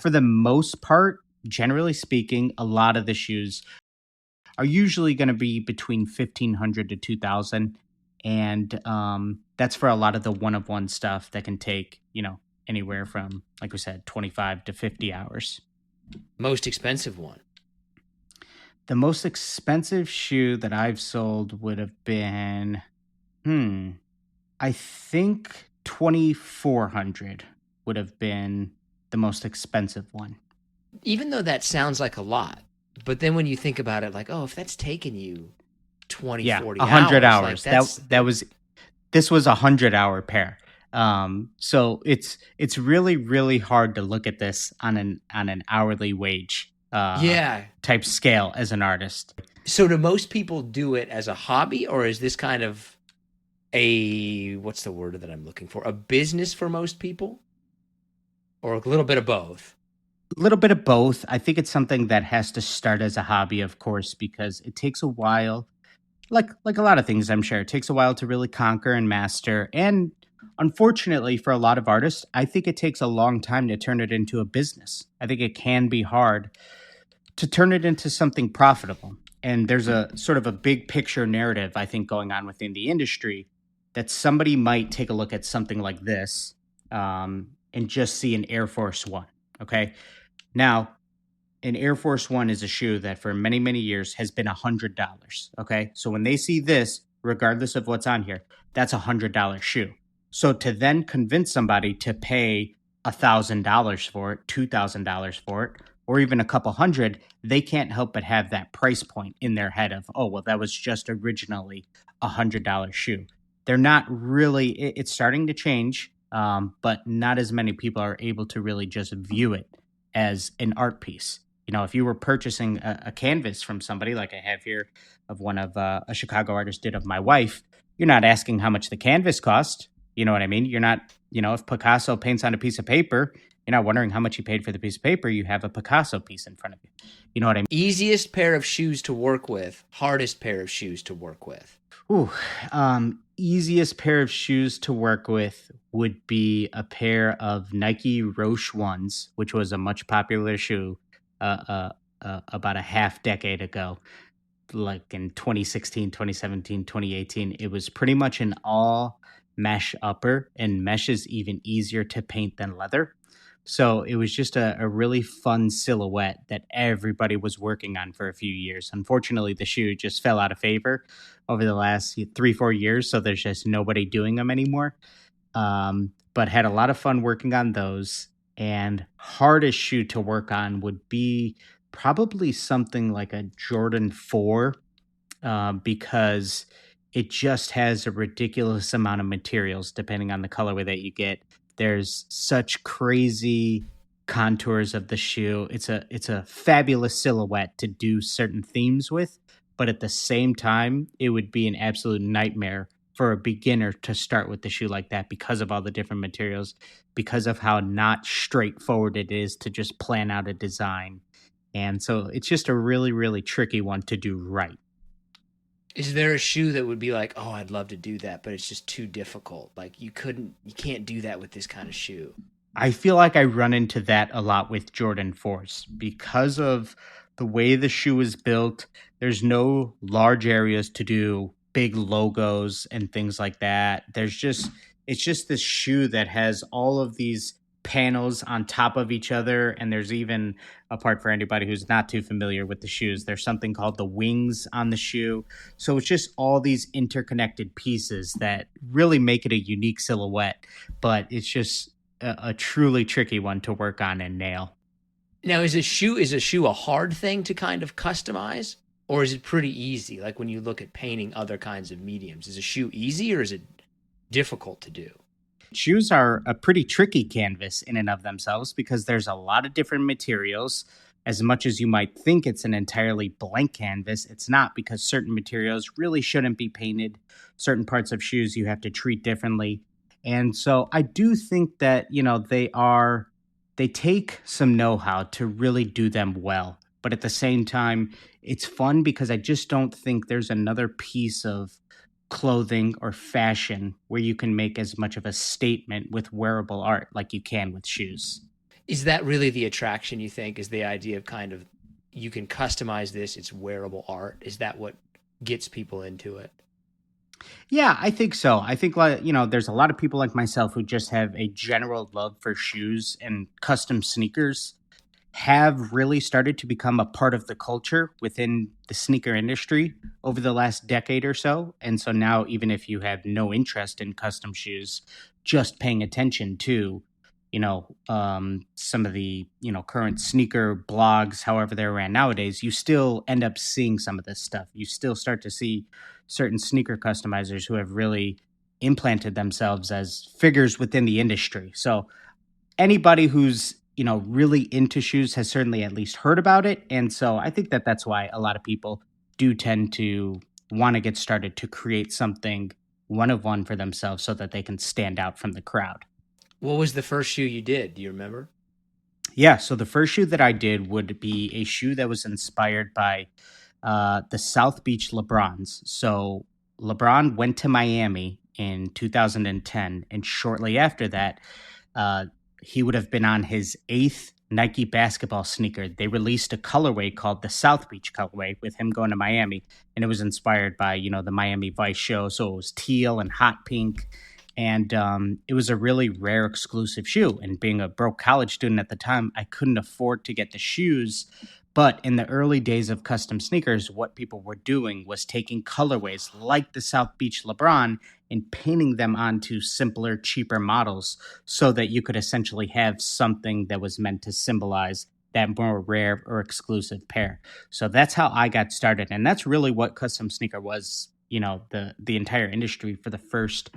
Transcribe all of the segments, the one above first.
For the most part, generally speaking, a lot of the shoes are usually going to be between 1,500 to 2,000. And that's for a lot of the one of one stuff that can take, anywhere from, like we said, 25 to 50 hours. Most expensive one? The most expensive shoe that I've sold would have been, I think 2,400 would have been the most expensive one. Even though that sounds like a lot, but then when you think about it, like, oh, if that's taken you 20, Yeah, 40 100 hours, hours. like This was a 100-hour pair. So it's really, really hard to look at this on an hourly wage yeah. type scale as an artist. So do most people do it as a hobby, or is this kind of what's the word that I'm looking for? A business for most people? Or a little bit of both? A little bit of both. I think it's something that has to start as a hobby, of course, because it takes a while. Like a lot of things, I'm sure, it takes a while to really conquer and master. And unfortunately, for a lot of artists, I think it takes a long time to turn it into a business. I think it can be hard to turn it into something profitable. And there's a sort of a big picture narrative, I think, going on within the industry that somebody might take a look at something like this and just see an Air Force One. Okay. Now, an Air Force One is a shoe that for many, many years has been $100. Okay. So when they see this, regardless of what's on here, that's $100 shoe. So to then convince somebody to pay $1,000 for it, $2,000 for it, or even a couple hundred, they can't help but have that price point in their head of, oh, well, that was just originally $100 shoe. They're not really, it's starting to change, but not as many people are able to really just view it as an art piece. If you were purchasing a canvas from somebody like I have here of one of a Chicago artist did of my wife, you're not asking how much the canvas cost. You know what I mean? You're not, if Picasso paints on a piece of paper, you're not wondering how much you paid for the piece of paper. You have a Picasso piece in front of you. You know what I mean? Easiest pair of shoes to work with, hardest pair of shoes to work with. Ooh, easiest pair of shoes to work with would be a pair of Nike Roche ones, which was a much popular shoe about a half decade ago, like in 2016, 2017, 2018. It was pretty much an all mesh upper, and mesh is even easier to paint than leather. So it was just a really fun silhouette that everybody was working on for a few years. Unfortunately, the shoe just fell out of favor over the last 3-4 years. So there's just nobody doing them anymore. But had a lot of fun working on those. And hardest shoe to work on would be probably something like a Jordan 4, because it just has a ridiculous amount of materials depending on the colorway that you get. There's such crazy contours of the shoe. It's a fabulous silhouette to do certain themes with, but at the same time, it would be an absolute nightmare for a beginner to start with the shoe like that because of all the different materials, because of how not straightforward it is to just plan out a design. And so it's just a really, really tricky one to do right. Is there a shoe that would be like, oh, I'd love to do that, but it's just too difficult? Like you can't do that with this kind of shoe. I feel like I run into that a lot with Jordan 4s because of the way the shoe is built. There's no large areas to do big logos and things like that. It's just this shoe that has all of these panels on top of each other. And there's even a part for anybody who's not too familiar with the shoes. There's something called the wings on the shoe. So it's just all these interconnected pieces that really make it a unique silhouette, but it's just a truly tricky one to work on and nail. Now, is a shoe a hard thing to kind of customize, or is it pretty easy? Like when you look at painting other kinds of mediums, is a shoe easy or is it difficult to do? Shoes are a pretty tricky canvas in and of themselves because there's a lot of different materials. As much as you might think it's an entirely blank canvas, it's not, because certain materials really shouldn't be painted. Certain parts of shoes you have to treat differently. And so I do think that, they take some know-how to really do them well. But at the same time, it's fun because I just don't think there's another piece of clothing or fashion where you can make as much of a statement with wearable art like you can with shoes. Is that really the attraction, you think, is the idea of kind of you can customize this, it's wearable art? Is that what gets people into it? Yeah, I think so. I think like, there's a lot of people like myself who just have a general love for shoes, and custom sneakers have really started to become a part of the culture within the sneaker industry over the last decade or so. And so now, even if you have no interest in custom shoes, just paying attention to, some of the, current sneaker blogs, however they're ran nowadays, you still end up seeing some of this stuff. You still start to see certain sneaker customizers who have really implanted themselves as figures within the industry. So anybody who's really into shoes has certainly at least heard about it, and so I think that that's why a lot of people do tend to want to get started to create something one of one for themselves so that they can stand out from the crowd. What was the first shoe you did? Do you remember? Yeah, so the first shoe that I did would be a shoe that was inspired by the South Beach LeBrons. So LeBron went to Miami in 2010, and shortly after that, uh, he would have been on his eighth Nike basketball sneaker. They released a colorway called the South Beach colorway with him going to Miami, and it was inspired by the Miami Vice show. So it was teal and hot pink, and it was a really rare exclusive shoe. And being a broke college student at the time, I couldn't afford to get the shoes. But in the early days of custom sneakers, what people were doing was taking colorways like the South Beach LeBron and painting them onto simpler, cheaper models so that you could essentially have something that was meant to symbolize that more rare or exclusive pair. So that's how I got started. And that's really what custom sneaker was, the entire industry for the first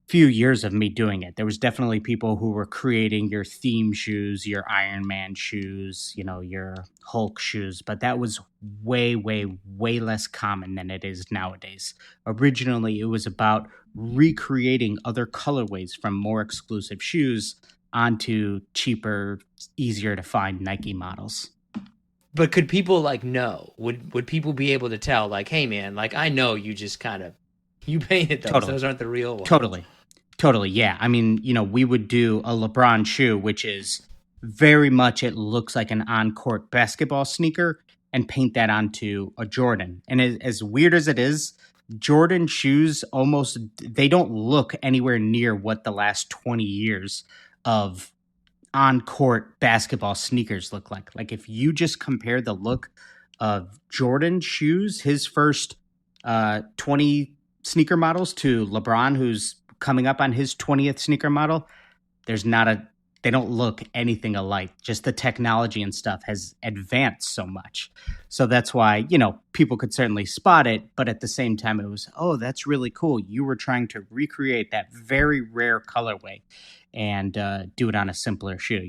few years of me doing it. There was definitely people who were creating your theme shoes, your Iron Man shoes, your Hulk shoes, but that was way, way, way less common than it is nowadays. Originally, it was about recreating other colorways from more exclusive shoes onto cheaper, easier to find Nike models. But could people like know? Would people be able to tell like, "Hey man, like I know you just kind of you painted those. Totally. Those aren't the real ones." Totally. Totally, yeah. I mean, we would do a LeBron shoe, which is very much, it looks like an on court basketball sneaker, and paint that onto a Jordan. And as weird as it is, Jordan shoes they don't look anywhere near what the last 20 years of on court basketball sneakers look like. Like, if you just compare the look of Jordan shoes, his first 20 sneaker models, to LeBron, who's coming up on his 20th sneaker model, there's not a they don't look anything alike. Just the technology and stuff has advanced so much. So that's why, people could certainly spot it, but at the same time it was, oh, that's really cool. You were trying to recreate that very rare colorway and do it on a simpler shoe,